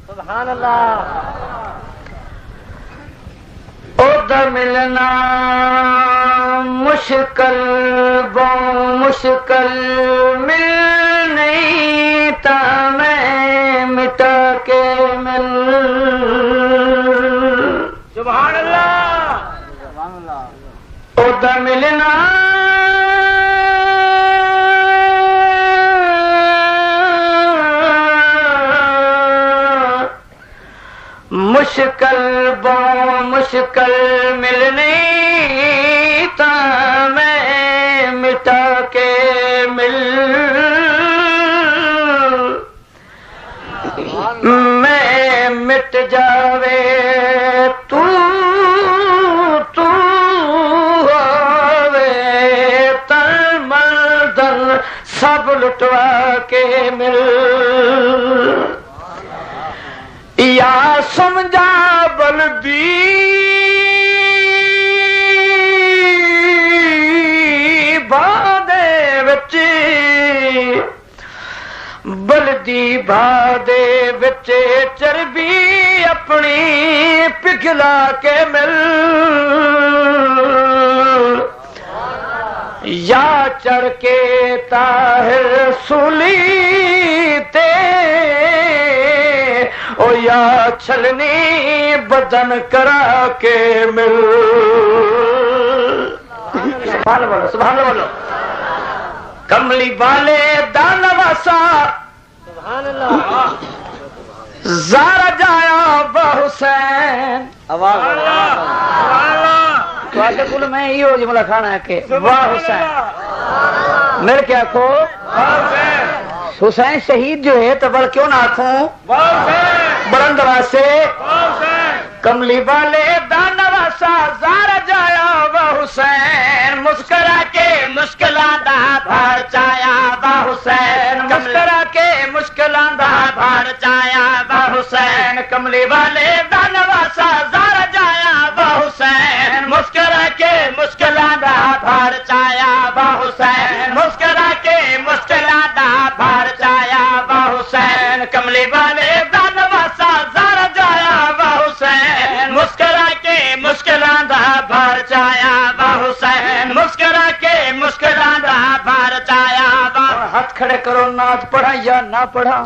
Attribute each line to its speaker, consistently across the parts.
Speaker 1: سبحان اللہ
Speaker 2: ادھر ملنا مشکل بہت مشکل مل نہیں تا میں مٹا کے مل
Speaker 1: سبحان اللہ
Speaker 2: ادھر ملنا مشکل بہت مشکل ملنی تا میں مٹا کے مل میں مٹ جاوے تو ہووے تن مردن سب لٹوا کے مل یا سمجھا بلدی بادے وچ بلدی بادے وچ چربی اپنی پگھلا کے مل یا چڑھ کے طاہر سولی تے او یا چھلنی بدن کرا کے مل سبحان اللہ بولو سبحان اللہ بولو کملی والے دانواسا
Speaker 1: سبحان اللہ
Speaker 2: زارا جایا بحسین
Speaker 1: آواز
Speaker 2: تو کل میں یہ ہو جملہ کھانا ہے کہ واہ حسین میرے کیا کو حسین شہید جو ہے تو بڑھ کیوں نہ آنکھوں بلند واسے کملی والے دانواسا زارا جایا وہ حسین مسکرا کے مشکلان دا بھاڑ چایا وہ حسین مسکرا کے مشکلان دا بھاڑ چایا وہ حسین کملی والے دانواسا زارا جایا وہ حسین مسکرا کے مشکلان دا بھاڑ چایا وہ حسین مسکرا کے مشکلان دا بھاڑ چایا وہ حسین کملی والے دانواسا زارا جایا وہ حسین مسکرا کے مشکلان دا بھاڑ چایا وہ حسین مسکرا کے مشکلان دا بھاڑ چایا وہ ہاتھ کھڑے کرو نعت پڑھا یا نہ پڑھا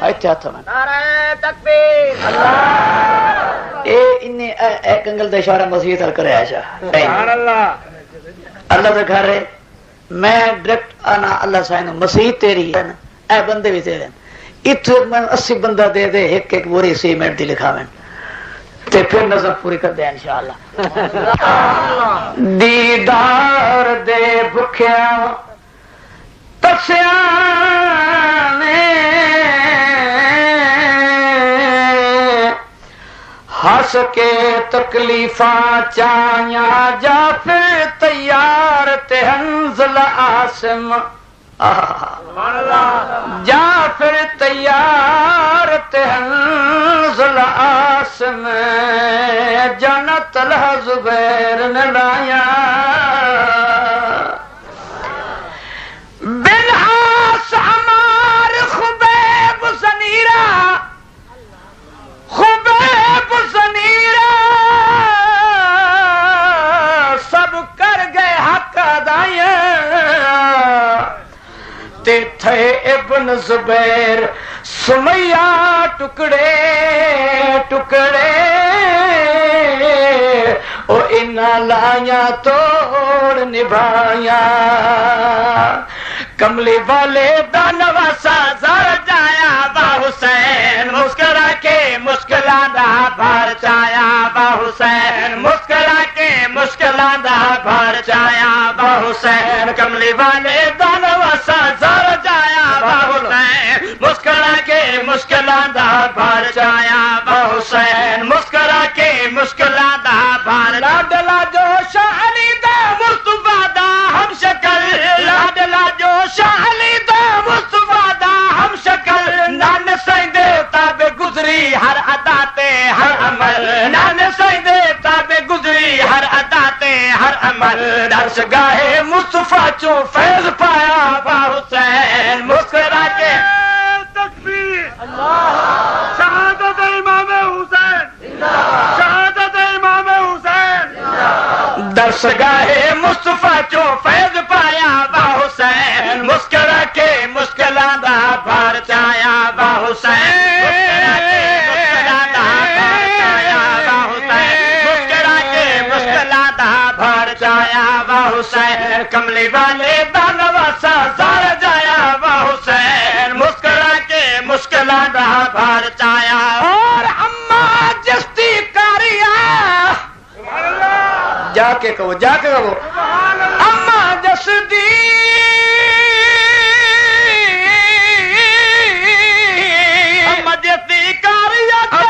Speaker 2: اچھا ہاتھ میں
Speaker 1: نعرہ تکبیر
Speaker 2: اے انہیں ایک انگل دا اشارہ مسیح تر کرے آشا
Speaker 1: سبحان اللہ
Speaker 2: اللہ دے گھر ہے میں ڈائریکٹ آنا اللہ سائن مسیح تیری ہے نا اے بندے بھی تیرے اتو میں 80 بندہ دے دے ایک ایک بوری سیمنٹ دی لکھا میں تے پھر نظر پوری کر دے انشاءاللہ دیدار دے بکھیا تسیاں نے ہس کے تکلیفاں چاہیاں جا پھر تیار تے حنزل آسم جا پھر تیار تے حنزل آسم جانا طلحہ زبیر نے لایا بنحاس ہمار خبیب زنیرہ خبیب زنیرہ سب کر گئے حق ادائیں تے تھے ابن زبیر سمیہ ٹکڑے ٹکڑے او انہاں لائیاں توڑ نبھائیاں کملی والے دانواسا زار جایا با حسین مسکرا کے مشکلان دا بھار چایا با حسین مسکرا کے مشکلان دا بھار چایا با حسین کملی والے دانواسا زار جایا با حسین مسکرا کے مشکلان دا بھار چایا با حسین مسکرا کے مشکلان دا بھار لاڈلا جو شاہ علی دا مصطفیٰ دا ہم شکل لاڈلا جو شاہ علی دا مصطفیٰ دا ہم شکل نان سیندے تابے گزری ہر ادا تے ہر عمل نان سیندے تابے گزری ہر ادا تے ہر عمل من درس گاہے مصطفیٰ چوں فیض پایا با حسین مسکرا کے
Speaker 1: تکبیر شہادت امام حسین شہادت امام حسین
Speaker 2: درس گاہے مصطفیٰ چوں فیض پایا با حسین مسکرا کے مشکلاں دا بھار چایا با حسین مسکرا کے مشکلاں دا بھار چایا با حسین مسکرا کے مشکلاں دا بھار چایا با حسین کملی والے دا نواسا زار جایا با حسین مسکرا کے مشکلاں دا بھار چایا اور اماں جستی کاریا جا کے کہو اماں جستی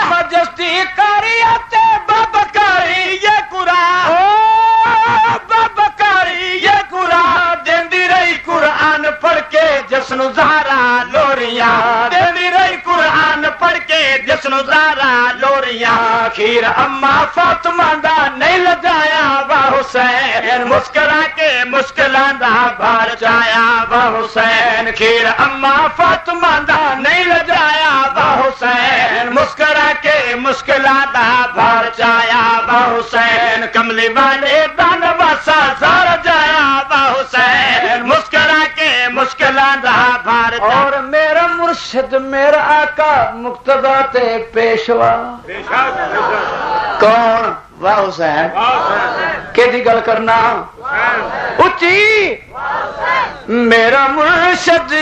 Speaker 2: مجستی کاریات بابکاری یہ قرآن بابکاری یہ قرآن دیندی رہی قرآن پڑھ کے جسن زہرا لوریاں دیندی رہی قرآن پڑھ کے جسن زہرا لوریاں خیر اما فاطمہ دا نہیں لجایا با حسین مسکرا کے مشکلاں دا بھار چایا با حسین خیر اما فاطمہ دا نہیں لجایا با حسین مسکرا کے مشکلاں دا بھار چایا با حسین کملی والے دا نواسا زار جایا با حسین مسکرا کے مشکلاں دا بھار چایا اور میرا مرشد میرا آقا مقتدی تے پیشوا کون واہ حسین کیڑی گل کرنا اچھی میرا مرشد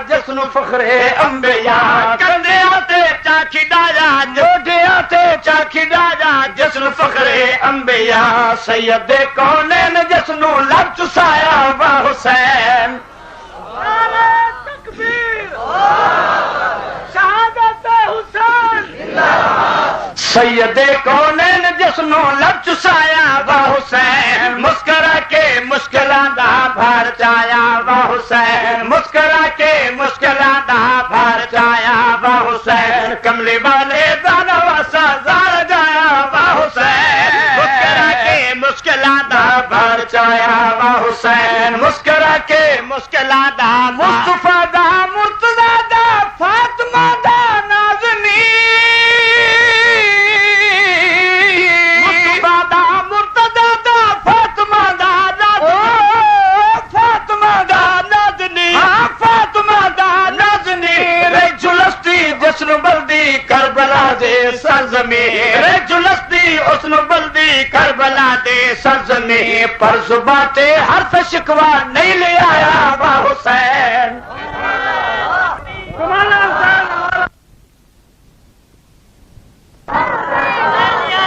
Speaker 2: جسن فخر انبیاء کندیا تے چاکی ڈایا جوڑیا تے چاکی ڈایا جسن فخر انبیاء سید کونین جسن لب چسایا با حسین
Speaker 1: تکبیر شہادت حسین
Speaker 2: سید کونین جسن لب چسایا با حسین مسکرا کے مشکلاں دا بھار چایا با حسین مسکرا کے مشکلاں دا بھار چایا با حسین کملی والے دا نواسا زار جایا با حسین مسکرا کے مشکلاں دا بھار چایا با حسین مسکرا کے مشکلاں دا مصطفیٰ دا مرتضیٰ دا فاطمہ دا نازنین مصطفیٰ دا مرتضیٰ دا فاطمہ دا فاطمہ دا نازنین فاطمہ دا نازنین رے جلستی جسن بلدی کربلا دے سرزمین رے جلستی اسن بلدی کربلا دے سرزمین پر زباں تے حرف شکوا نہیں لے آیا با حسین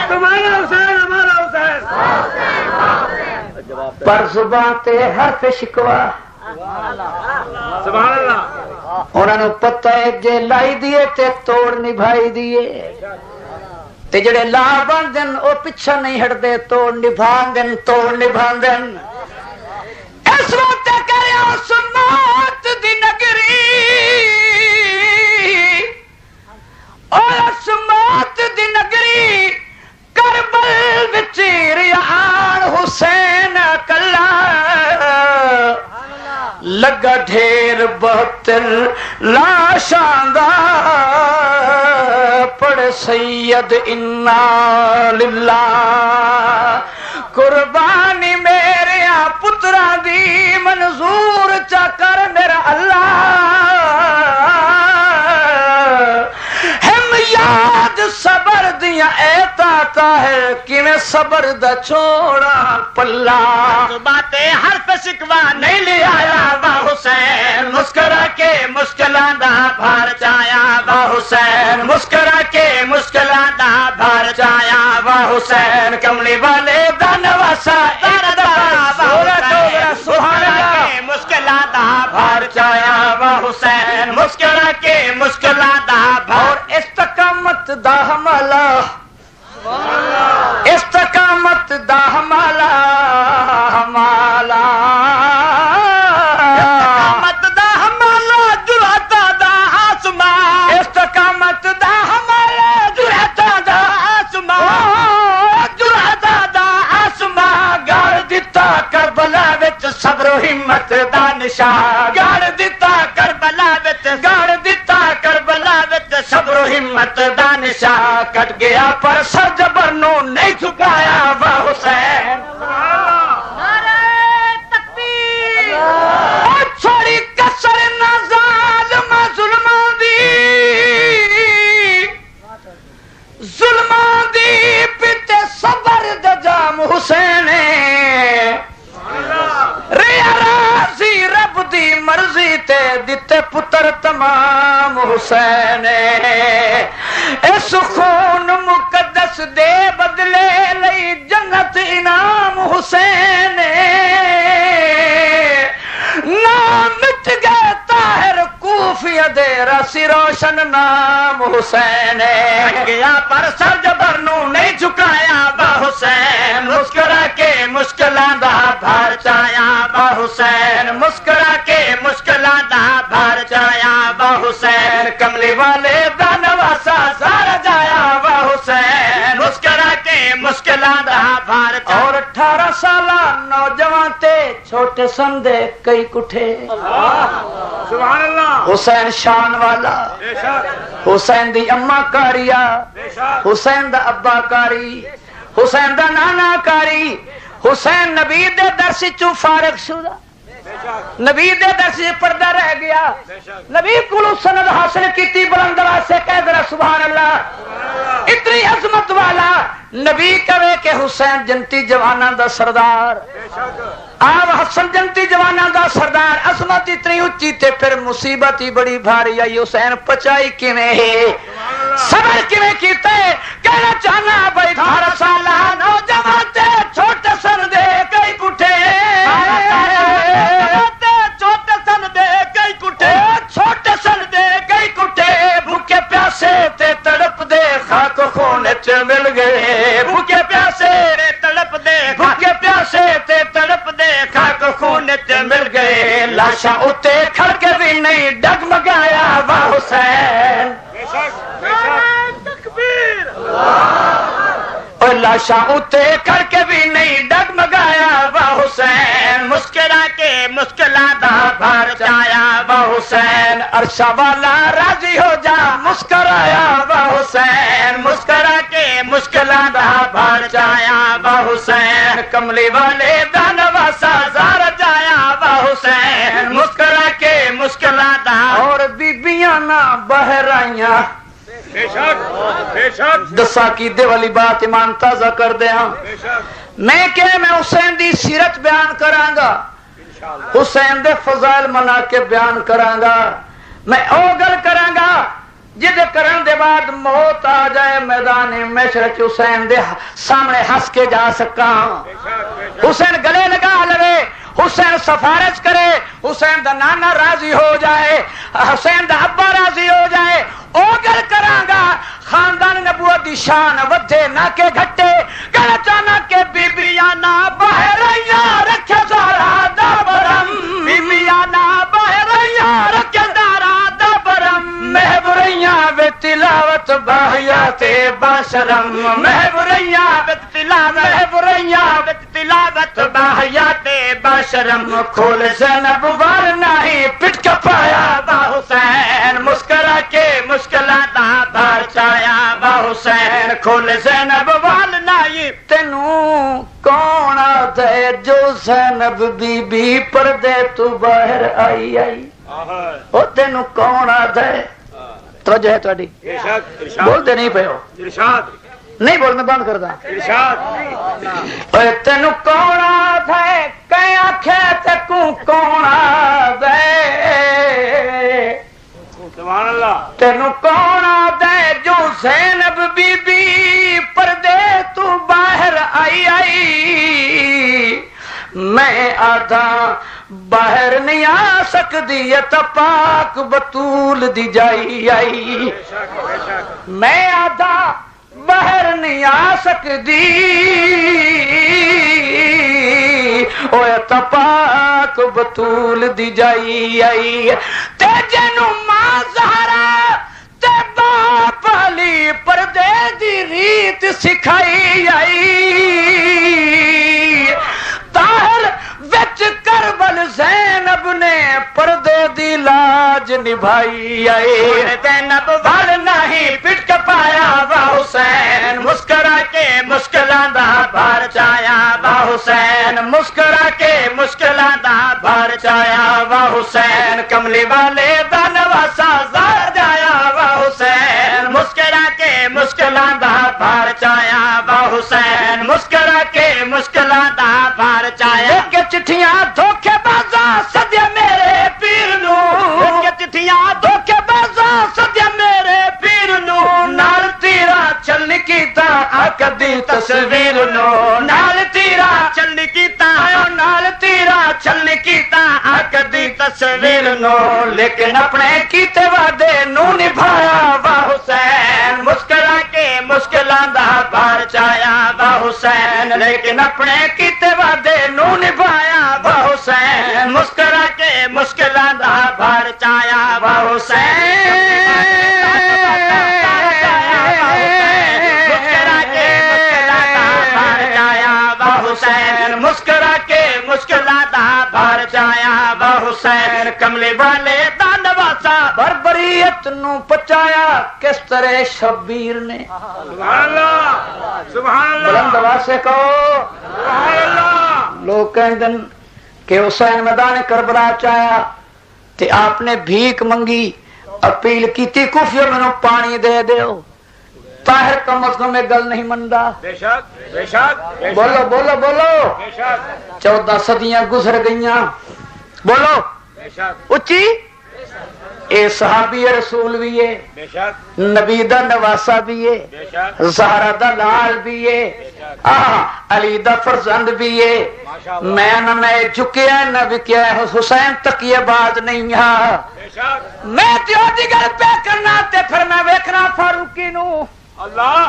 Speaker 1: تمہارا حسین ہمارا حسین
Speaker 2: پر زباں تے حرف شکوا
Speaker 1: سبحان اللہ
Speaker 2: انہوں نے پتہ ہے جے لائی دیے تے توڑ نبھائی دیے تے جڑے لا بن دن او پچھا نہیں ہٹ دے توڑ نبھان دن اس وقت کریا سمات دی نگری اور سمات دی نگری کربل وچ ریان حسین کلا لگا ڈھیر 72 لاشاں دا پڑھ سید انا للہ قربانی میرے پتراں دی منظور چا کر میرا اللہ ہم یاد صبر دیا اعطا ہے کہ میں صبر دا چھوڑا پلا باتیں حرف شکوا نہیں لے آیا با حسین مسکرا کے مشکلاں دا بھار چایا با وا حسین مسکرا کے مشکلاں دا بھر جایا وا حسین کملی والے دا نواسا اردا وا حسین سبحان اللہ مشکلاں دا بھر جایا وا حسین مسکرا کے مشکلاں دا بھر استقامت دا حملہ استقامت دا حملہ حملہ استقامت دا حملہ جرأت دا آسمان استقامت دا حملہ جرأت دا آسمان جرأت دا آسمان گاڑ دتا کربلا وچ صبر و ہمت دا نشان گاڑ دتا کربلا وچ گاڑ دتا کربلا وچ صبر و ہمت دا نشان کٹ گیا پر سر جبر نو نہیں جھکایا وا حسین چھوڑی کسر نہ ظالم ظلماں دی پیتے صبر دجام حسین ریا راضی رب دی مرضی تے دتے پتر تمام حسین اس خون مقدس دے بدلے لئی جنت انعام حسین نام مٹ گئے طاہر کوفی دے رسی روشن نام حسین گیا پر سر جبر نو نہیں جھکایا با حسین مسکرا کے مشکلاں دا بھر جایا با حسین مسکرا کے مشکلاں دا بھر جایا با حسین کملی والے دا نواسا سار جایا با حسین مسکرا کے مشکلاں دا بھر جایا اور 18 سالہ نوجوان تے چھوٹے سندے کئی کٹھے
Speaker 1: سبحان اللہ
Speaker 2: حسین شان والا حسین دی اما کاریا حسین دا ابا کاری حسین دا نانا کاری حسین نبی دے درس چوں فارغ شدہ نبی دے درس پردہ رہ گیا نبی کولو سند حاصل کیتی بلند آواز سے کہہ ذرا سبحان اللہ اتنی عظمت والا نبی کہے کہ حسین جنتی جواناں دا سردار آپ حسن جنتی جواناں دا سردار عظمت اتنی اچھی تے پھر مصیبت ہی بڑی بھاری آئی حسین پچائی کیویں ہے صبر کیویں کیتے کہنا چاہنا بھائی 18 سالہ نوجوان تے چھوٹے سن دے کئی کٹھے چھوٹے سن دے کئی کٹھے چھوٹے سن دے کئی کٹھے بھوکے پیاسے تے تڑپ دے خاک خون چ مل گئے بھوکے پیاسے تڑپ دے بھوکے پیاسے تے تڑپ دے خاک خون چ مل گئے لاشاں اتے کھڑ کے بھی نہیں ڈگمگایا وا حسین
Speaker 1: تکبیر
Speaker 2: اور لاشاں اتے کھڑ کے بھی نہیں ڈگمگایا وا حسین مسکرا کے مشکلاں دا بھر جایا وا حسین عرشہ والا راضی ہو جا مسکرایا وا حسین مسکرا کے مشکلاں دا بھر جایا وا حسین کملی والے دا نواسا زار جایا وا حسین مسکرا کے مشکلاں دا اور بیبیاں نہ بہر آئیاں
Speaker 1: بے شک بے شک
Speaker 2: دسا کی دے والی بات ایمان تازہ کر دے ہاں
Speaker 1: بے شک
Speaker 2: میں کہ میں حسین دی سیرت بیان کراں گا حسین دے فضائل مناقب بیان کراں گا میں او گل کراں گا جد کرن دے بعد موت آ جائے میدان محشر چ حسین دے سامنے ہنس کے جا سکاں حسین گلے لگا لے حسین سفارش کرے حسین دا نانا راضی ہو جائے حسین دا ابا راضی ہو جائے او گل کراں گا خاندان نبوت دی شان ودھے نہ کہ گھٹے کہنا چاہنا کہ بیبیاں نہ بہرائیاں رکھے زارا دا برم بیبیاں نہ بہرائیاں رکھے زارا دا برم محبوریاں وے تلاوت باہیات باشرم محبوریاں وے تلاوت باہیات باشرم کھول زینب وار نہیں پٹ کے پایا با حسین مسکرا کے مشکلاں دا بھر جایا با حسین کھول زینب وال نہیں تینوں کون دے جو زینب بی بی پردے تو باہر آئی او تینوں کون دے توجہ ہے تہاڈی بول دے نہیں پے ہو
Speaker 1: ارشاد
Speaker 2: نہیں بول میں بند کردا
Speaker 1: ارشاد
Speaker 2: اے تینوں کون دے کہ آکھے تے کو کون دے
Speaker 1: سبحان اللہ
Speaker 2: تینو کون آدھے جو زینب بی بی پردے تو باہر آئی آئی میں آدھا باہر نہیں آ سکتی یہ تو پاک بطول دی جائی آئی میں آدھا باہر نہیں آ سکتی اوے تو پاک بطول دی جائی آئی تے جنو ماں زہرا تے باپ علی پردے دی ریت سکھائی آئی طاہر وچ کربل زینب نے پردے دی لاج نبھائی آئی زینب وال نہیں پٹ پایا وا حسین مسکرا کے مشکلاں دا بھار چایا وا حسین مسکرا کے مشکلاں دا بھار چایا وا حسین کملی والے دا نواسا زار جایا وا حسین مسکرا کے مشکلاں دا بھار چایا وا حسین مسکرا کے مشکلاں دا بھار چایا کہ چٹھیاں دھوکے بازا سدیا میرے پیر نو کہ چٹھیاں دھوکے بازا سدیا میرے پیر نو نال تیرا چل کیتا اکدی تصویر نو نال تیرا چل کیتا نال تیرا چل کیتا اکدی تصویر نو لیکن اپنے کیتے وعدے نو نبھایا وا حسین مسکرا کے مشکلاں دا بھار چایا وا حسین لیکن اپنے کیتے وعدے نو نبھایا وا حسین مسکرا کے مشکلاں دا بھار چایا وا حسین مسکرا کے مشکلاں دا بھار چایا وا حسین مسکرا کے مشکلاں دا بھار چایا وا حسین کملی والے دا نواسا بربریت نو پچایا کس طرح شبیر نے
Speaker 1: سبحان اللہ سبحان اللہ
Speaker 2: بلند آواز سے کہو
Speaker 1: سبحان اللہ
Speaker 2: لوگ کہیں دن کہ حسین میدان کربلا چایا تے آپ نے بھیک منگی اپیل کی تھی کفر میں پانی دے دیو طاہر کم از کم ایک گل نہیں مندا
Speaker 1: بے شک بے شک
Speaker 2: بولو بولو بولو
Speaker 1: بے شک
Speaker 2: 14 صدیاں گزر گئیاں بولو
Speaker 1: بے شک
Speaker 2: اچھی اے صحابی رسول بھی ہے
Speaker 1: بے شک
Speaker 2: نبی دا نواسا بھی ہے
Speaker 1: بے شک
Speaker 2: زہرا دا لال بھی ہے علی دا فرزند بھی ہے میں نہ میں جھکیا نہ وکیا حسین تک یہ بات نہیں ہے
Speaker 1: بے شک
Speaker 2: میں تیو دیگر پہ کرنا تے پھر میں ویکھنا فاروقی نو
Speaker 1: اللہ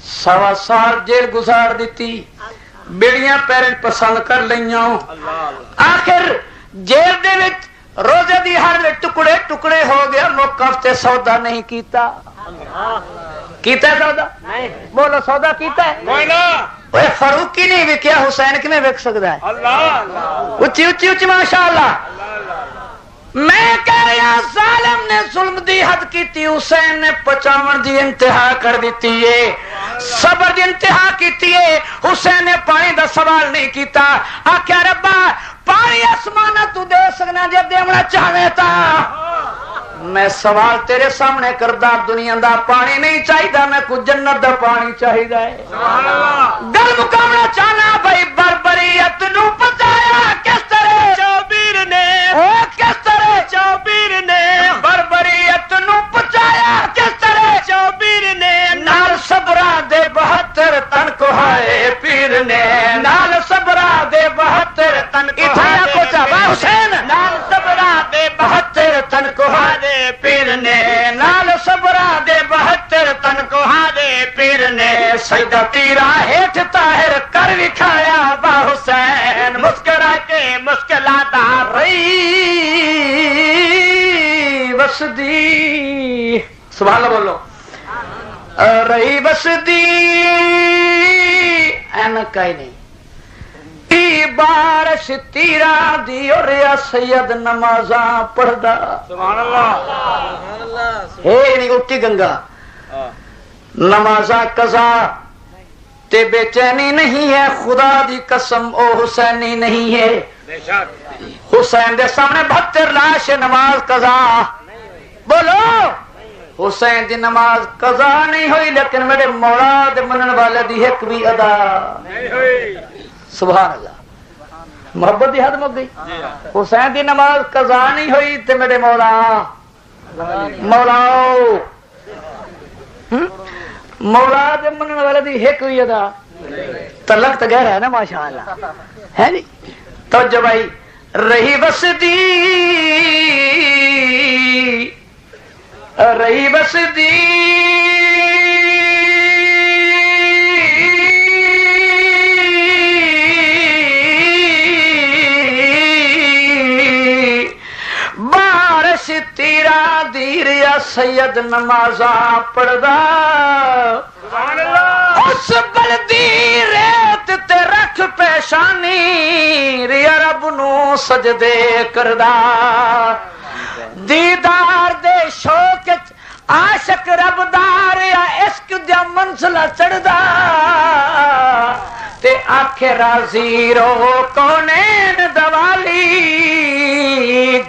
Speaker 2: 1.25 سال جیل گزار دیتی بیڑیاں پیرن پسند کر لئیاں آخر جیل دے وچ روزے دی ہر ٹکڑے ٹکڑے ہو گیا موقف تے سودا نہیں کیتا کیتا ہے سودا بولو سودا کیتا ہے
Speaker 1: کوئی نہ
Speaker 2: اوے فاروقی نہیں وکیا حسین کیویں وک سکدا ہے
Speaker 1: اللہ
Speaker 2: اچھی اچھی اچھی ماشاءاللہ میں کہہ رہا ظالم نے ظلم دی حد کیتی حسین نے 55 دی انتہا کر دیتی ہے صبر دی انتہا کیتی ہے حسین نے پانی دا سوال نہیں کیتا آکھیا ربا پانی آسمانہ تو دے سکنا جب دیونا چاہے تا میں سوال تیرے سامنے کردہ دنیا دا پانی نہیں چاہیدہ میں کچھ جنت دا پانی چاہیدہ ہے
Speaker 1: سبحان اللہ
Speaker 2: گل مقامنا چاہنا بھائی بربریت نو پچایا کس طرح
Speaker 1: شبیر نے
Speaker 2: کس طرح
Speaker 1: شبیر نے
Speaker 2: بربریت نو پچایا کس طرح
Speaker 1: شبیر نے
Speaker 2: نال صبرا دے 72 تن کو ہائے پیر نے نال صبرا دے 72 تن کو ہائے حسین نال صبرا دے 72 تن کو ہائے پیر نے نال صبرا دے 72 تن کو ہائے پیر نے سجدہ تیرا ہیٹھ طاہر کر وکھایا با حسین مسکرا کے مشکلات رہی بسدی سبحان اللہ بولو رہی بسدی اینک ہی نہیں بارش تیرا دی اور یا سید نمازاں پڑھدا
Speaker 1: سبحان اللہ
Speaker 2: ہے نہیں اٹھی گنگا نمازاں قضا تے بے چینی نہیں ہے خدا دی قسم او حسینی نہیں ہے
Speaker 1: بے شک
Speaker 2: حسین دے سامنے 72 لاش نماز قضا بولو حسین دی نماز قضا نہیں ہوئی لیکن میرے مولا دے منن والے دی ایک بھی ادا
Speaker 1: نہیں ہوئی
Speaker 2: سبحان اللہ محبت دی حد مک گئی حسین دی نماز قضا نہیں ہوئی تے میرے مولا مولا مولا دے منن والے دی ایک ہوئی ادا تلک تو گہرا ہے نا ماشاءاللہ ہے نہیں توجہ بھائی رہی بسدی رہی بسدی بارش تیرا دیر یا سید نمازاں پڑھدا اس بلدی ریت تے رکھ پیشانی ریا رب نو سجدے کردا دیدار دے شوق عاشق رب دار یا عشق دیا منزلہ چڑھدا تے آکھے راضی رو کونین دوالی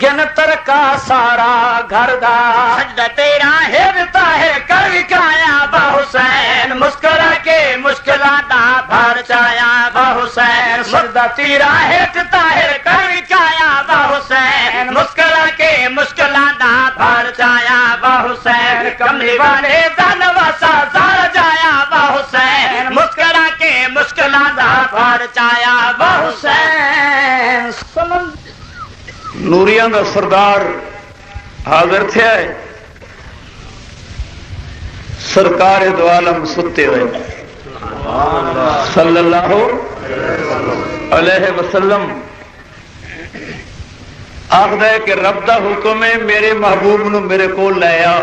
Speaker 2: گن ترکا سارا گھر دا سجدہ تیرا ہرتا ہے کر وکایا با حسین مسکرا کے مشکلات دا بھر چایا با حسین سجدہ تیرا ہرتا ہے کر وکایا با حسین مسکرا کے مشکلات دا بھر چایا با حسین کملی والے دا نواسا زار جایا با حسین مسکرا کے مشکلات دا بھر چایا با حسین
Speaker 3: نوریاں دا سردار حاضر تھے سرکار دو عالم ستے ہوئے صلی اللہ علیہ وسلم آخدا ہے کہ رب دا حکم ہے میرے محبوب نو میرے کول لے آ